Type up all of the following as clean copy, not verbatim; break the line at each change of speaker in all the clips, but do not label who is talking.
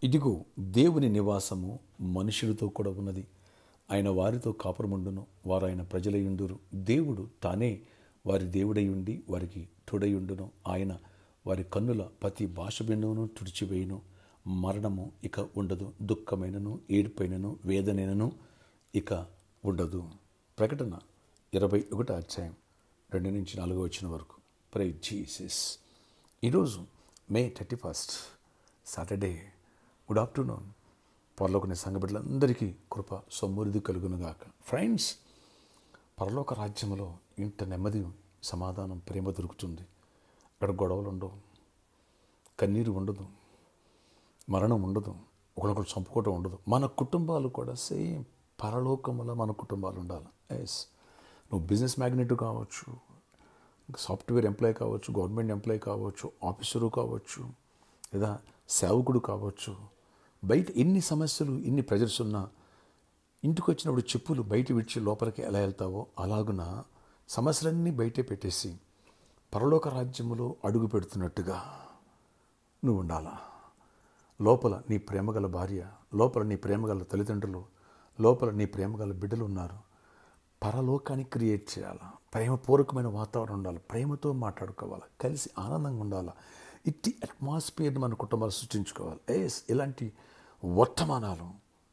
ఇదిగో దేవుని నివాసము మనుషులతో కూడా ఉన్నది. ఆయన వారితో కాపురముండును, వారు ఆయన ప్రజలయుందురు. దేవుడు తానే వారి దేవుడై ఉండి వారికి తోడయుండును. ఆయన వారి కన్నుల ప్రతి భాష బిందువును తుడిచివేయును. మరణము ఇక ఉండదు, దుఃఖమైనను ఏడుపైనను వేదనైనను ఇక ఉండదు. ప్రకటన 21:2-4 వరకు. Praise Jesus. ఈరోజు మే 31 సాటర్డే. Good afternoon. పరలోకని సంఘ బిడ్డలందరికీ కృప సమృద్ధి కలుగునుగాక. ఫ్రెండ్స్, పరలోక రాజ్యంలో ఇంత నెమ్మది, సమాధానం, ప్రేమ దొరుకుతుంది. అక్కడ గొడవలు ఉండవు, కన్నీరు ఉండదు, మరణం ఉండదు, ఒకరికొకరు చంపుకోవడం ఉండదు. మన కుటుంబాలు కూడా సేమ్ పరలోకంలో మన కుటుంబాలు ఉండాలి. ఎస్, నువ్వు బిజినెస్ మ్యాగ్నెట్ కావచ్చు, సాఫ్ట్వేర్ ఎంప్లాయ్ కావచ్చు, గవర్నమెంట్ ఎంప్లాయ్ కావచ్చు, ఆఫీసరు కావచ్చు, లేదా సేవకుడు కావచ్చు. బయట ఎన్ని సమస్యలు, ఎన్ని ప్రెజర్స్ ఉన్నా ఇంటికి వచ్చినప్పుడు చెప్పులు బయట విడిచి లోపలికి ఎలా వెళ్తావో అలాగున సమస్యలన్నీ బయటే పెట్టేసి పరలోక రాజ్యములో అడుగు పెడుతున్నట్టుగా నువ్వు ఉండాలా. లోపల నీ ప్రేమగల భార్య, లోపల నీ ప్రేమగల తల్లిదండ్రులు, లోపల నీ ప్రేమగల బిడ్డలు ఉన్నారు. పరలోకాన్ని క్రియేట్ చేయాలా. ప్రేమపూర్వకమైన వాతావరణం ఉండాలి. ప్రేమతో మాట్లాడుకోవాలి, కలిసి ఆనందంగా ఉండాలి. ఇట్టి అట్మాస్ఫియర్ని మన కుటుంబాలు సృష్టించుకోవాలి. ఇలాంటి వర్తమానాలు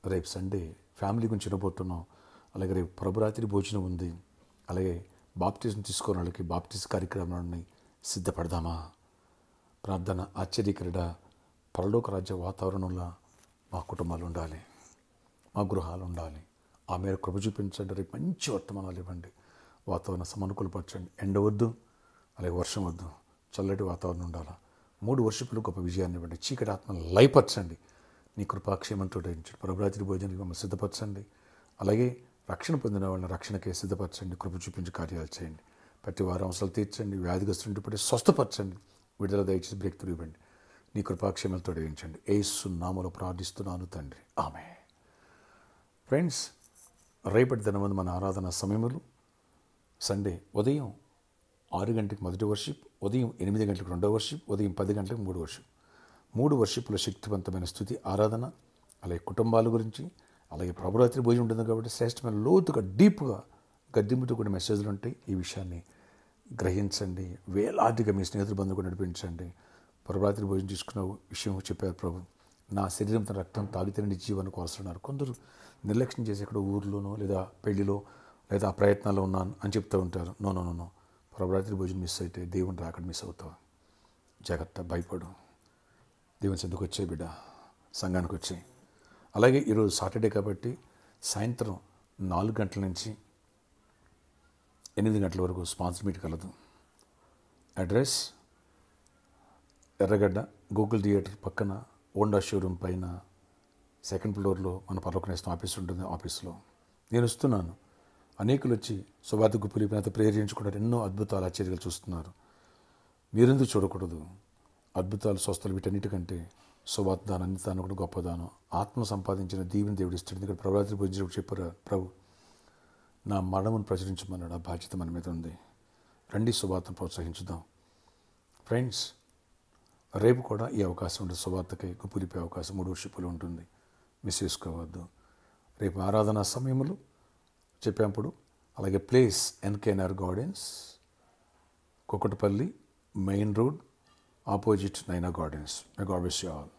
రేపు సండే ఫ్యామిలీ గురించి వినబోతున్నాం. అలాగే రేపు ప్రభురాత్రి భోజనం ఉంది. అలాగే బాప్టిజం తీసుకున్న వాళ్ళకి బాప్టిజం కార్యక్రమాన్ని సిద్ధపడదామా? ప్రార్థన, ఆశ్చర్యకరడ పరలోక రాజ్య వాతావరణంలో మా కుటుంబాలు ఉండాలి, మా గృహాలు ఉండాలి. ఆ మేర కృప చూపించండి. రేపు మంచి వర్తమానాలు ఇవ్వండి. వాతావరణం సమనుకూలపరచండి. ఎండ వద్దు, అలాగే వర్షం వద్దు, చల్లటి వాతావరణం ఉండాలి. 3 వర్షిపులు గొప్ప విజయాన్ని ఇవ్వండి. చీకటి ఆత్మను లయపరచండి. నీ కృపాక్షేమంతో దయించండి. ప్రభురాత్రి భోజనానికి మమ్మల్ని సిద్ధపరచండి. అలాగే రక్షణ పొందిన వాళ్ళని రక్షణకే సిద్ధపరచండి. కృప చూపించి కార్యాలు చేయండి. ప్రతి వారం అవసరాలు తీర్చండి. వ్యాధిగ్రస్తులు పడి స్వస్థపరచండి. విడుదల దయచేసి బ్రేక్ త్రూ ఇవ్వండి. నీ కృపాక్షేమాలతో దయించండి. యేసు నామములో ప్రార్థిస్తున్నాను తండ్రి, ఆమేన్. ఫ్రెండ్స్, రేపటి దినమందు మన ఆరాధన సమయములు సండే ఉదయం 6 గంటలకు మొదటి వర్షిప్, ఉదయం 8 గంటలకు రెండో వర్షిప్, ఉదయం 10 గంటలకు 3 వర్షిప్. 3 వర్షిప్లో శక్తివంతమైన స్థుతి, ఆరాధన, అలాగే కుటుంబాల గురించి, అలాగే ప్రభురాత్రి భోజనం ఉంటుంది కాబట్టి శ్రేష్టమైన లోతుగా డీప్గా గద్దింపుతో కూడిన మెసేజ్లు ఉంటాయి. ఈ విషయాన్ని గ్రహించండి. వేలాదిగా మీ స్నేహితుల బంధువులు నడిపించండి. ప్రభురాత్రి భోజనం తీసుకున్న విషయం చెప్పారు ప్రభు. నా శరీరం తన రక్తం తాగితేనే జీవాన్ని కోరుతున్నారు. కొందరు నిర్లక్ష్యం చేసి ఇక్కడ ఊర్లోనో లేదా పెళ్లిలో లేదా ఆ ప్రయత్నాల్లో ఉన్నాను అని చెప్తూ ఉంటారు. నో. ప్రభురాత్రి భోజనం మిస్ అయితే దేవుని రాకడ మిస్ అవుతావు. జాగ్రత్త, భయపడు. దేవుని చెందుకు వచ్చే బిడ్డ, సంఘానికి వచ్చే. అలాగే ఈరోజు సాటర్డే కాబట్టి సాయంత్రం 4 గంటల నుంచి 8 గంటల వరకు స్పాన్సర్ మీట్ కలదు. అడ్రస్ ఎర్రగడ్డ గూగుల్ థియేటర్ పక్కన హోండా షోరూమ్ పైన 2nd ఫ్లోర్లో మన పరలోకనేస్తం ఆఫీస్ ఉంటుంది. ఆఫీస్లో నేను వస్తున్నాను. అనేకులు వచ్చి సువార్త గుప్పులు నాతో ప్రేరేపించుకుంటారు. ఎన్నో అద్భుతాలు, ఆశ్చర్యాలు చూస్తున్నారు. మీరెందుకు చూడకూడదు? అద్భుతాలు, స్వస్థలు వీటన్నిటికంటే సువార్త దానం, అన్నిదానం కూడా గొప్పదానం. ఆత్మ సంపాదించిన దీవెని దేవుడు ఇస్తాడు. ఇక్కడ ప్రభురాత్రి భోజనం చెప్పారు ప్రభు, నా మరణమును ప్రచురించమన్నాడు. ఆ బాధ్యత మన మీద ఉంది. రండి, సువార్తను ప్రోత్సహించుదాం. ఫ్రెండ్స్, రేపు కూడా ఈ అవకాశం ఉంటుంది. సువార్తకై గుప్పులిపే అవకాశం 3 వర్షిపులు ఉంటుంది. మిస్ చేసుకోవద్దు. రేపు ఆరాధన సమయములు చెప్పేప్పుడు, అలాగే place NKNR gardens, Kukatpally main road opposite Naina gardens. May God bless you all.